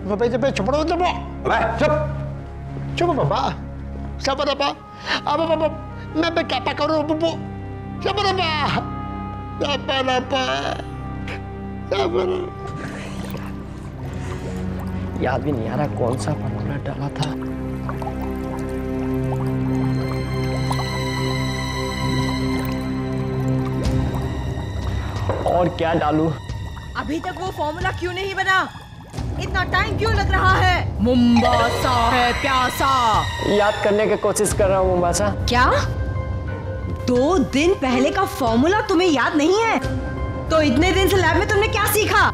Bapak cepat coba. चुप। Coba Bapak. Sabar Bapak. Apa मैं क्या करूं बुबू? Sabar Bapak. Sabar Bapak. Sabar. याद भी नहीं आ रहा कौन सा फॉर्मूला डाला था। और क्या डालूं? अभी तक वो फॉर्मूला क्यों नहीं बना? इतना टाइम क्यों लग रहा है? मुंबासा है प्यासा। याद करने की कोशिश कर रहा हूँ मुंबासा। क्या 2 दिन पहले का फॉर्मूला तुम्हें याद नहीं है? तो इतने दिन से लैब में तुमने क्या सीखा?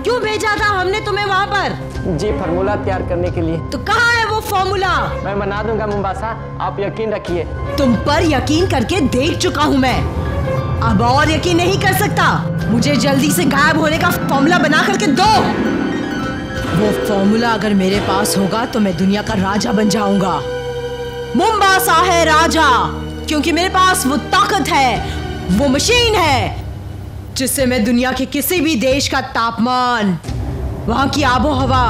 क्यों भेजा था हमने तुम्हें वहाँ पर? जी फार्मूला तैयार करने के लिए। तो कहाँ है वो फॉर्मूला? मैं बना दूंगा मुंबासा, आप यकीन रखिए। तुम पर यकीन करके देख चुका हूँ मैं, अब और यकीन नहीं कर सकता। मुझे जल्दी से गायब होने का फॉर्मूला बना करके दो। वो फॉर्मूला अगर मेरे पास होगा तो मैं दुनिया का राजा बन जाऊंगा। मुंबासा है राजा क्योंकि मेरे पास वो ताकत है, वो मशीन है जिससे मैं दुनिया के किसी भी देश का तापमान, वहां की आबो हवा,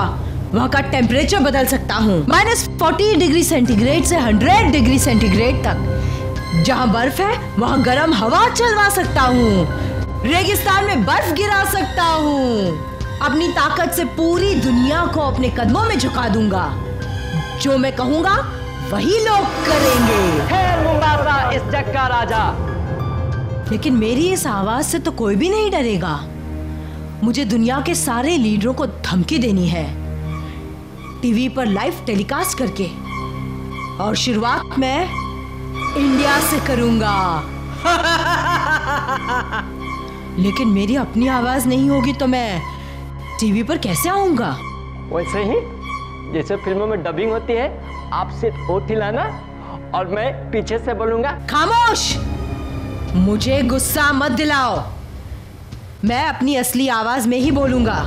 वहां का टेम्परेचर बदल सकता हूँ। -40 डिग्री सेंटीग्रेड से 100 डिग्री सेंटीग्रेड तक। जहां बर्फ है वहां गर्म हवा चलवा सकता हूँ, रेगिस्तान में बर्फ गिरा सकता हूँ। अपनी ताकत से पूरी दुनिया को अपने कदमों में झुका दूंगा। जो मैं कहूंगा वही लोग करेंगे। है मुंबासा इस जग का राजा। लेकिन मेरी इस आवाज से तो कोई भी नहीं डरेगा। मुझे दुनिया के सारे लीडरों को धमकी देनी है, टीवी पर लाइव टेलीकास्ट करके, और शुरुआत मैं इंडिया से करूंगा। लेकिन मेरी अपनी आवाज नहीं होगी तो मैं टीवी पर कैसे आऊंगा? वैसे ही जैसे फिल्मों में डबिंग होती है, आप सिर्फ ओठ हिलाना और मैं पीछे से बोलूंगा। खामोश, मुझे गुस्सा मत दिलाओ। मैं अपनी असली आवाज में ही बोलूंगा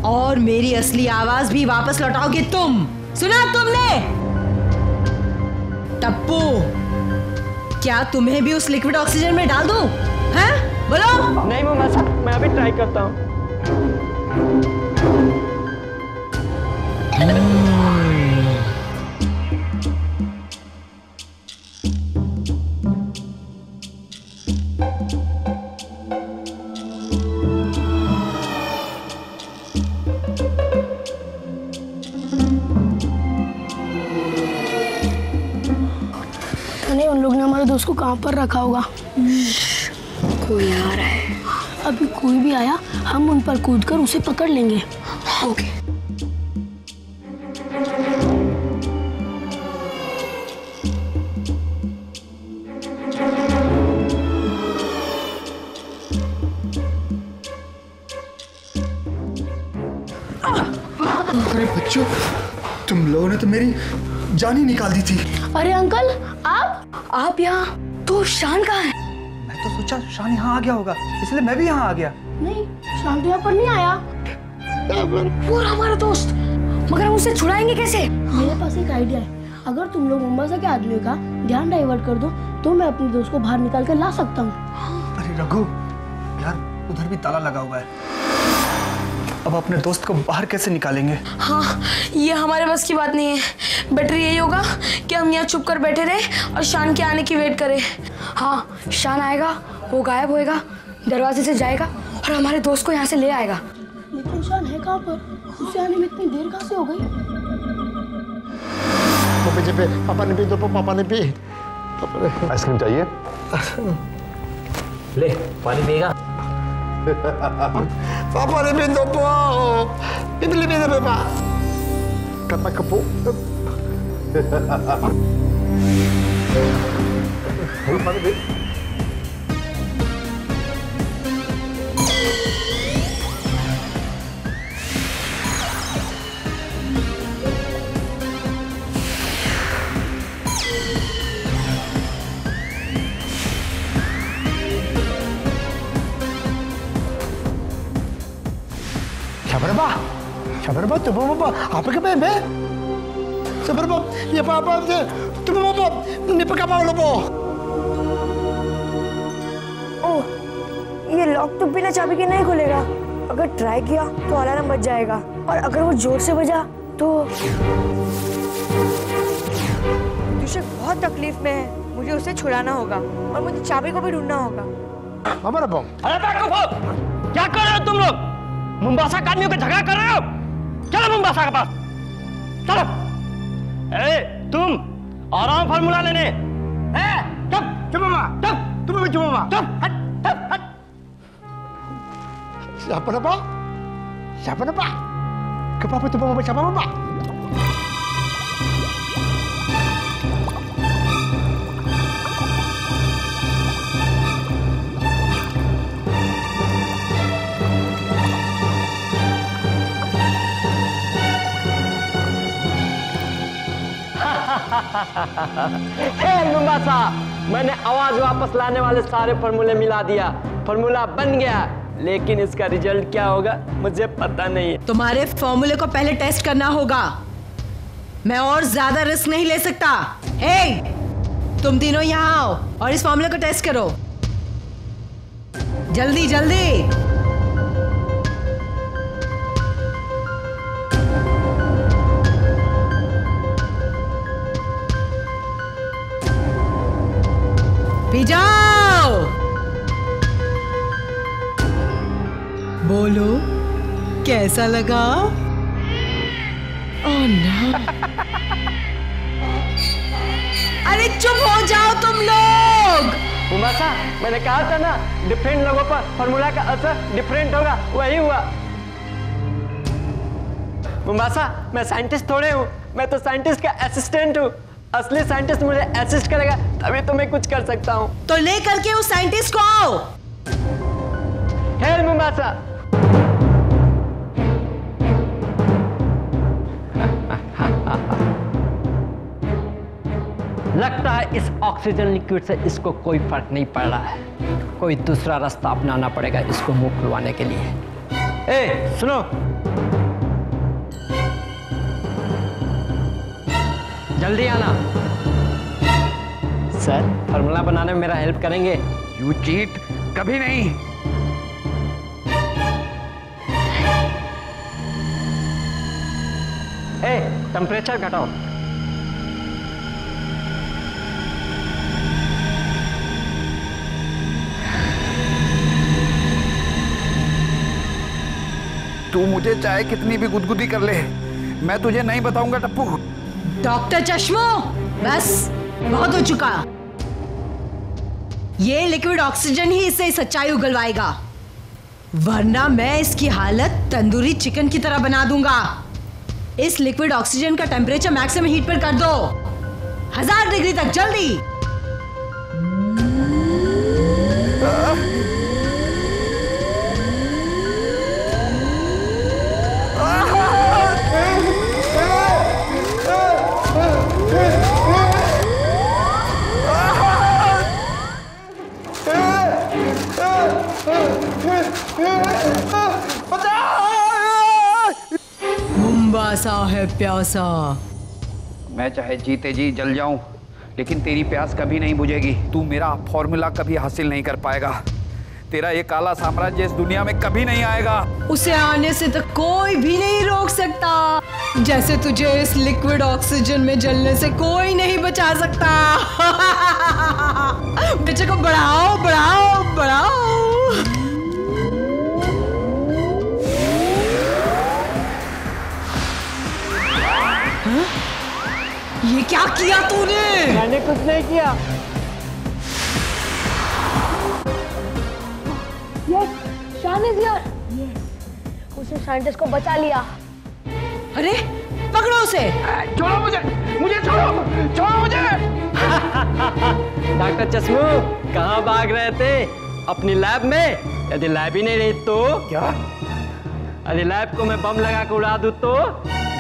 और मेरी असली आवाज भी वापस लौटाओगे तुम। सुना तुमने? टप्पू, क्या तुम्हें भी उस लिक्विड ऑक्सीजन में डाल दूं? हैं? बोलो। नहीं मुंबासा, मैं अभी ट्राई करता हूँ। उन लोग ने हमारे दोस्त को कहाँ पर रखा होगा? कोई आ रहा है। अभी कोई भी आया हम उन पर कूदकर उसे पकड़ लेंगे। ओके। अरे बच्चों, तुम लोगों ने तो मेरी जान ही निकाल दी थी। अरे अंकल, आप यहाँ? तो शान कहाँ है? मैं तो सोचा शान यहाँ आ गया होगा, इसलिए मैं भी यहाँ आ गया। नहीं, शान तो यहाँ पर नहीं आया। पूरा हमारा दोस्त, मगर हम उसे छुड़ाएंगे कैसे? मेरे पास एक आइडिया है। अगर तुम लोग मुंबासा के आदमियों का ध्यान डाइवर्ट कर दो तो मैं अपने दोस्त को बाहर निकाल कर ला सकता हूँ। अरे रघु, यार उधर भी ताला लगा हुआ है। अब अपने दोस्त को बाहर कैसे निकालेंगे? हाँ, ये हमारे बस की बात नहीं है। बेटर यही होगा कि हम यहाँ चुप कर बैठे रहे और शान के आने की वेट करें। हाँ, शान आएगा, वो गायब होएगा, दरवाजे से जाएगा और हमारे दोस्त को यहाँ से ले आएगा। लेकिन शान है कहाँ पर? उसे आने में इतनी देर कहाँ से हो गई? पापा ने पी दो, पापा ने पी। आइसक्रीम चाहिए? ले पानी पिएगा? Papa ni pintu po. Bibili pintu Papa. Kata kepu. Mana deh? Sabar ba? Tuh Papa. Apa ke bebe? Sabar ba? Ya Papa. Tuh Papa. Ni pagkapaw na po. ओह, ये lock तो बिना चाबी के नहीं खुलेगा। अगर ट्राई किया तो अलार्म बज जाएगा, और अगर वो जोर से बजा तो तुषक बहुत तकलीफ में है, मुझे उसे छुड़ाना होगा और मुझे चाबी को भी ढूंढना होगा। हमारा बम। अरे बेवकूफो! क्या कर रहे हो तुम लोग? मुंबासा के आदमियों को झगड़ा कर रहे हो? चलो मुंबासा के पास, चलो। ए, तुम आराम फार्मूला लेने। चुप मामा, तुम भी चुप मामा। हट। Siapa nama? Siapa nama? Kenapa tu mama siapa mama? Mombasa, मैंने आवाज वापस लाने वाले सारे फॉर्मूले मिला दिया, फॉर्मूला बन गया, लेकिन इसका रिजल्ट क्या होगा मुझे पता नहीं है। तुम्हारे फॉर्मूले को पहले टेस्ट करना होगा, मैं और ज्यादा रिस्क नहीं ले सकता। हे, तुम तीनों यहाँ आओ और इस फॉर्मूले को टेस्ट करो, जल्दी जल्दी। पी जाओ। बोलो कैसा लगा? Oh no. अरे चुप हो जाओ तुम लोग। मुंबासा, मैंने कहा था ना डिफरेंट लोगों पर फॉर्मूला का असर डिफरेंट होगा, वही हुआ। मुंबासा, मैं साइंटिस्ट थोड़े हूँ, मैं तो साइंटिस्ट का असिस्टेंट हूँ। असली साइंटिस्ट मुझे असिस्ट करेगा तभी तो मैं कुछ कर सकता हूँ। तो लेकर के उस साइंटिस्ट को आओ। Hello Mombasa. लगता है इस ऑक्सीजन लिक्विड से इसको कोई फर्क नहीं पड़ रहा है, कोई दूसरा रास्ता अपनाना पड़ेगा इसको मुंह खुलवाने के लिए। ए, सुनो, जल्दी आना। सर, फार्मूला बनाने में मेरा हेल्प करेंगे? यू चीट, कभी नहीं। ए, टेम्परेचर घटाओ। तू मुझे चाहे कितनी भी गुदगुदी कर ले, मैं तुझे नहीं बताऊंगा टप्पू। डॉक्टर चश्मो, बस बहुत हो चुका। ये लिक्विड ऑक्सीजन ही इसे सच्चाई उगलवाएगा, वरना मैं इसकी हालत तंदूरी चिकन की तरह बना दूंगा। इस लिक्विड ऑक्सीजन का टेम्परेचर मैक्सिमम हीट पर कर दो, 1000 डिग्री तक, जल्दी। मुंबासा है प्यासा। मैं चाहे जीते जी जल जाऊं, लेकिन तेरी प्यास कभी नहीं बुझेगी। तू मेरा फॉर्मूला कभी हासिल नहीं कर पाएगा। तेरा ये काला साम्राज्य इस दुनिया में कभी नहीं आएगा। उसे आने से तो कोई भी नहीं रोक सकता, जैसे तुझे इस लिक्विड ऑक्सीजन में जलने से कोई नहीं बचा सकता। बच्चे को बढ़ाओ बढ़ाओ बढ़ाओ। हाँ? ये क्या किया तूने? मैंने कुछ नहीं किया। शान इज हियर। उसने साइंटिस्ट को बचा लिया। अरे पकड़ो उसे। छोड़ो मुझे, मुझे छोड़ो, छोड़ो मुझे। डॉक्टर चश्मू, कहाँ भाग रहे थे? अपनी लैब में? यदि लैब ही नहीं रही तो क्या? यदि लैब को मैं बम लगा के उड़ा दूं तो?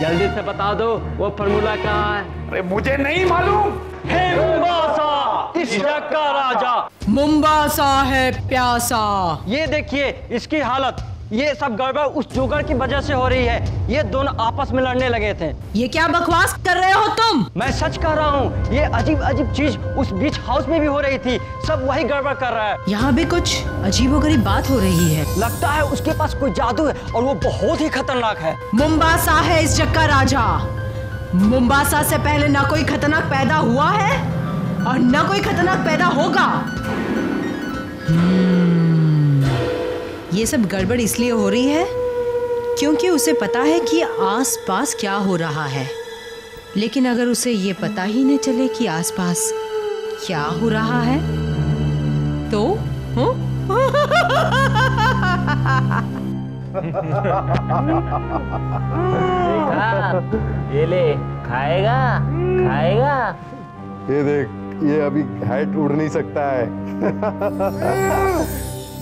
जल्दी से बता दो वो फार्मूला कहाँ है? अरे मुझे नहीं मालूम। हे मुंबासा, इस जग का राजा। मुंबासा है प्यासा। ये देखिए इसकी हालत, ये सब गड़बड़ उस जोकर की वजह से हो रही है। ये दोनों आपस में लड़ने लगे थे। ये क्या बकवास कर रहे हो तुम? मैं सच कह रहा हूँ। ये अजीब अजीब चीज उस बीच हाउस में भी हो रही थी। सब वही गड़बड़ कर रहा है। यहाँ भी कुछ अजीबोगरीब बात हो रही है। लगता है उसके पास कोई जादू है और वो बहुत ही खतरनाक है। मुंबासा है इस जग का राजा। मुंबासा से पहले ना कोई खतरनाक पैदा हुआ है और ना कोई खतरनाक पैदा होगा। ये सब गड़बड़ इसलिए हो रही है क्योंकि उसे पता है कि आसपास क्या हो रहा है। लेकिन अगर उसे ये पता ही नहीं चले कि आसपास क्या हो रहा है तो ये ले, खाएगा खाएगा। ये देख, ये अभी हैट उड़ नहीं सकता है।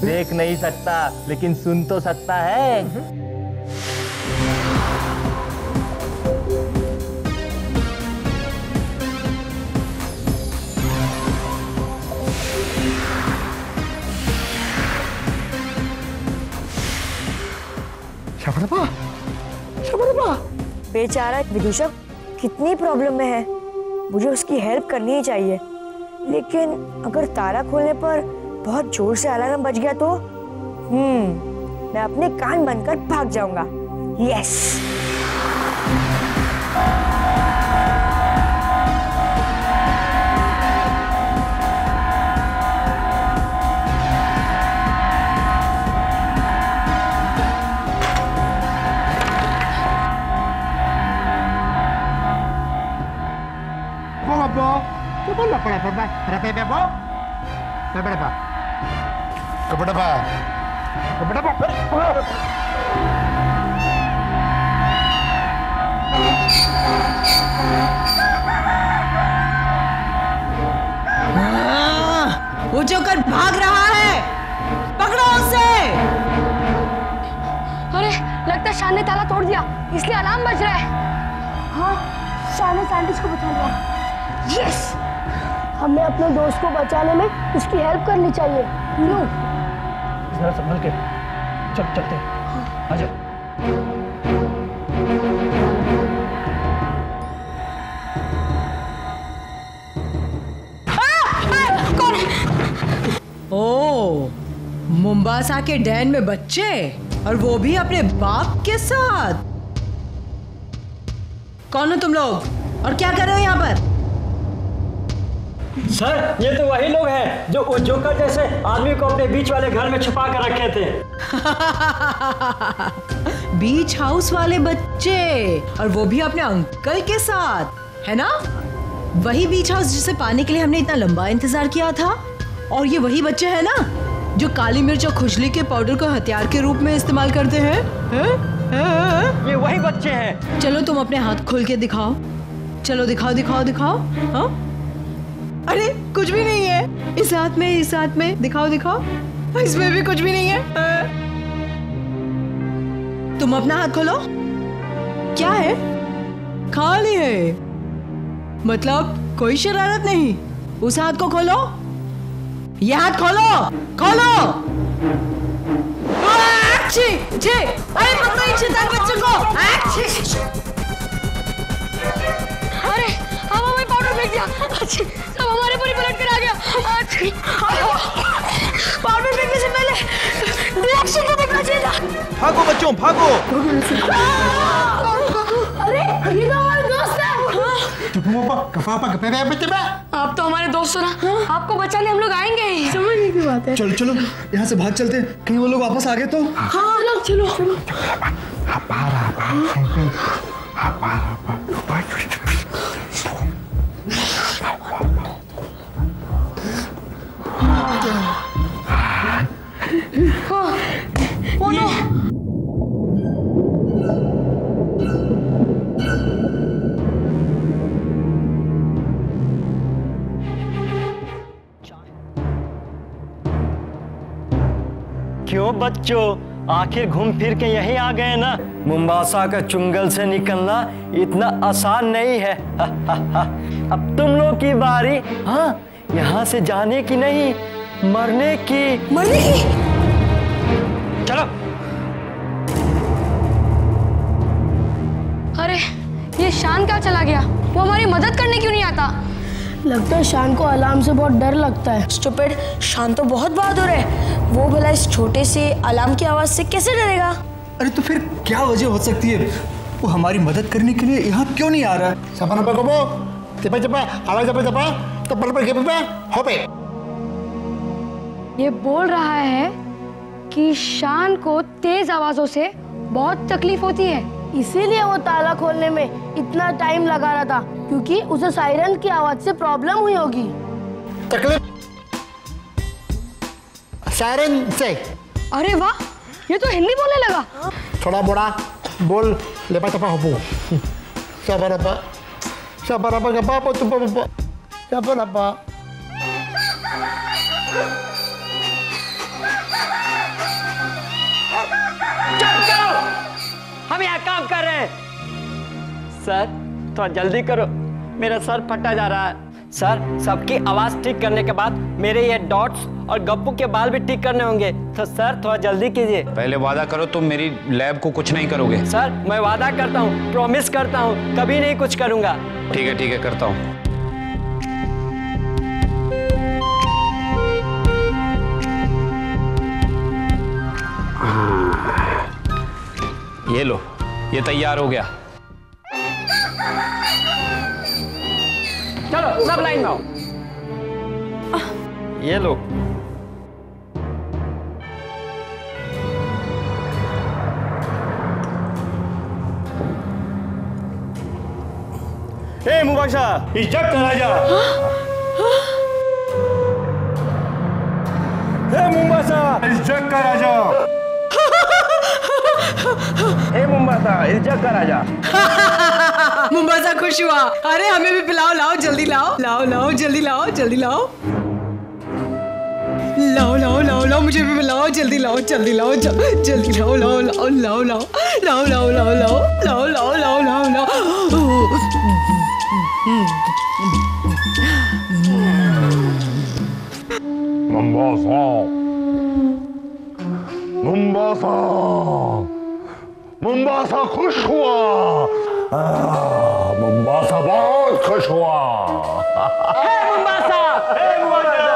देख नहीं सकता लेकिन सुन तो सकता है। शबरपा, शबरपा। बेचारा विदूषक कितनी प्रॉब्लम में है, मुझे उसकी हेल्प करनी ही चाहिए। लेकिन अगर ताला खोलने पर बहुत जोर से अलार्म बज गया तो मैं अपने कान बंद कर भाग जाऊंगा। यस। वो जोकर भाग रहा है, पकड़ो उसे। अरे लगता है शान ने ताला तोड़ दिया, इसलिए अलार्म बज रहा है। हाँ, शान ने साइंटिस्ट को बचा लिया। यस, हमें अपने दोस्त को बचाने में उसकी हेल्प करनी चाहिए। नो, जरा संभल के चलते हैं। आ जाओ। ओ, मुंबासा के डैन में बच्चे, और वो भी अपने बाप के साथ। कौन हो तुम लोग और क्या कर रहे हो यहाँ पर? सर, ये तो वही लोग हैं जो जोकर जैसे आदमी को अपने बीच वाले घर में छुपा कर रखे थे। बीच हाउस वाले बच्चे, और वो भी अपने अंकल के साथ, है ना? वही बीच हाउस जिसे पाने के लिए हमने इतना लंबा इंतजार किया था। और ये वही बच्चे हैं ना जो काली मिर्च और खुजली के पाउडर को हथियार के रूप में इस्तेमाल करते हैं? ये वही बच्चे हैं। चलो तुम अपने हाथ खोल के दिखाओ। चलो दिखाओ दिखाओ दिखाओ। हाँ? अरे कुछ भी नहीं है इस हाथ में दिखाओ दिखाओ। इसमें भी कुछ भी नहीं है। तुम अपना हाथ खोलो। क्या है? खाली है, मतलब कोई शरारत नहीं। उस हाथ को खोलो। ये हाथ खोलो, खोलो। अरे पकड़ो इन शैतान बच्चों को। अरे हम हमें पाउडर फेंक दिया। सब हमारे पर ही पलट कर आ गया। पाउडर फेंकने से पहले डायरेक्शन तो देखना चाहिए था। भागो बच्चों, भागो। अरे ये तो हमारे दोस्त है। आप तो हमारे दोस्त हो ना, आपको बचाने हम लोग आएंगे ही। समझने की बात है। चलो चलो, यहाँ से भाग चलते हैं, कहीं वो लोग वापस आ गए तो। हाँ चलो चलो। क्यों बच्चों, आखिर घूम फिर के यहीं आ गए ना। मुंबासा का चुंगल से निकलना इतना आसान नहीं है। अब तुम लोग की बारी। हाँ, यहाँ से जाने की नहीं, मरने की। मरने की? चलो ये शान क्या चला गया? वो हमारी मदद करने क्यों नहीं आता? लगता है शान को अलार्म से बहुत डर लगता है। स्टूपिड, शान तो बहुत बहादुर है। वो भला इस छोटे से अलार्म की आवाज से कैसे डरेगा? अरे तो फिर क्या वजह हो सकती है? वो हमारी मदद करने के लिए यहाँ क्यों नहीं आ रहा है? Siapa nama kamu? Cepat-cepat, awal cepat-cepat, tepat pergi apa? Hope. ये बोल रहा है कि शान को तेज आवाजों से बहुत तकलीफ होती है। इसीलिए वो ताला खोलने में इतना टाइम लगा रहा था, क्योंकि उसे सायरन की आवाज से प्रॉब्लम हुई होगी। तकलीफ सायरन से। अरे वाह, ये तो हिंदी बोलने लगा। थोड़ा बड़ा बोल lepas apa hopo. Sabar apa? Sabar apa enggak apa-apa tuh Bapak. Sabar apa? हम यहाँ काम कर रहे हैं। सर थोड़ा जल्दी करो, मेरा सर फटा जा रहा है। सर सबकी आवाज ठीक करने के बाद मेरे ये डॉट्स और गप्पू के बाल भी ठीक करने होंगे, तो सर थोड़ा जल्दी कीजिए। पहले वादा करो तुम मेरी लैब को कुछ नहीं करोगे। सर मैं वादा करता हूँ, प्रॉमिस करता हूँ, कभी नहीं कुछ करूँगा। ठीक है करता हूँ। ये लो, ये तैयार हो गया। चलो सब लाइन में आओ। ये लो। ए मुबाशा, इस जग का राजा। ए मुंबासा, इस जग का राजा। ए मुंबासा, इस जग का राजा। मुंबासा खुश हुआ। अरे हमें भी पिलाओ, लाओ जल्दी लाओ, लाओ लाओ जल्दी लाओ, जल्दी लाओ, लाओ लाओ लाओ लाओ, मुझे भी पिलाओ, जल्दी लाओ, जल्दी लाओ, जल्दी लाओ, लाओ लाओ लाओ लाओ लाओ लाओ लाओ लाओ लाओ लाओ लाओ लाओ। मुंबासा, मुंबासा, मुंबासा खुश हुआ। मुंबासा बहुत खुश हुआ। Mombasa, Mombasa.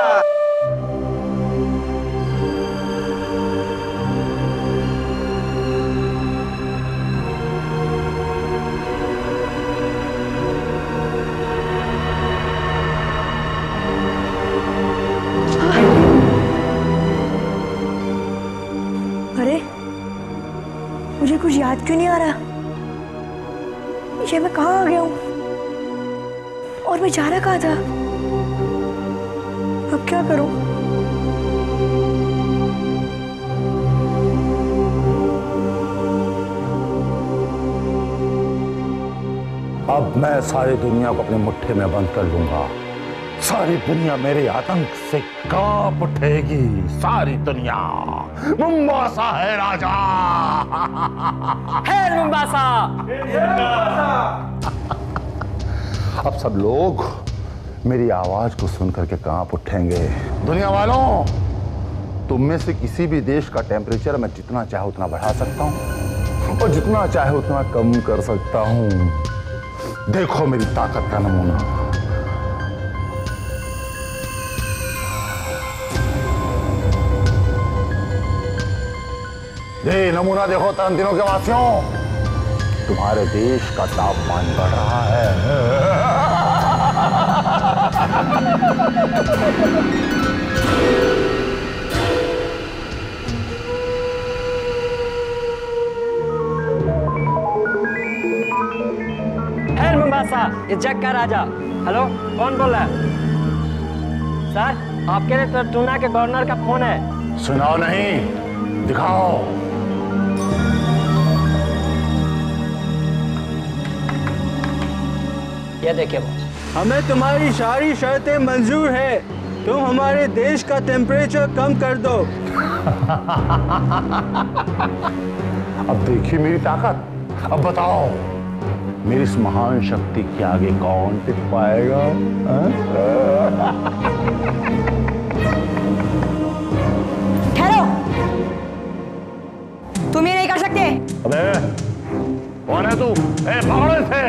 अरे मुझे कुछ याद क्यों नहीं आ रहा? ये मैं कहाँ आ गया हूँ और मैं जा रहा कहाँ था? अब क्या करूँ? अब मैं सारी दुनिया को अपनी मुट्ठी में बंद कर लूंगा। सारी दुनिया मेरे आतंक से कांप उठेगी। सारी दुनिया। मुंबासा है राजा। है मुंबासा। अब सब लोग मेरी आवाज को सुन करके कांप उठेंगे। दुनिया वालों, तुम में से किसी भी देश का टेम्परेचर मैं जितना चाहे उतना बढ़ा सकता हूं और जितना चाहे उतना कम कर सकता हूं। देखो मेरी ताकत का नमूना। ये नमूना देखो तरंतिनों के वासियों, तुम्हारे देश का तापमान बढ़ रहा है। है मुंबासा, इस जग का राजा। हेलो, कौन बोल रहा है? सर आपके लिए टूना के गवर्नर का फोन है। सुनाओ नहीं, दिखाओ। ये देखिए, हमें तुम्हारी सारी शर्तें मंजूर है। तुम हमारे देश का टेम्परेचर कम कर दो। अब देखिए मेरी ताकत। अब बताओ, मेरी इस महान शक्ति के आगे कौन टिक पाएगा? ठहरो, तुम ये नहीं कर सकते। अबे कौन है तू? ए, पकड़ो इसे।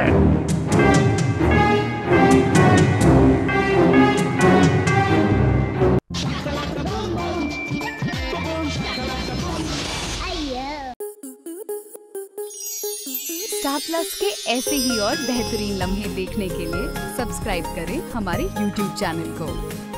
स्टार प्लस के ऐसे ही और बेहतरीन लम्हे देखने के लिए सब्सक्राइब करें हमारे YouTube चैनल को।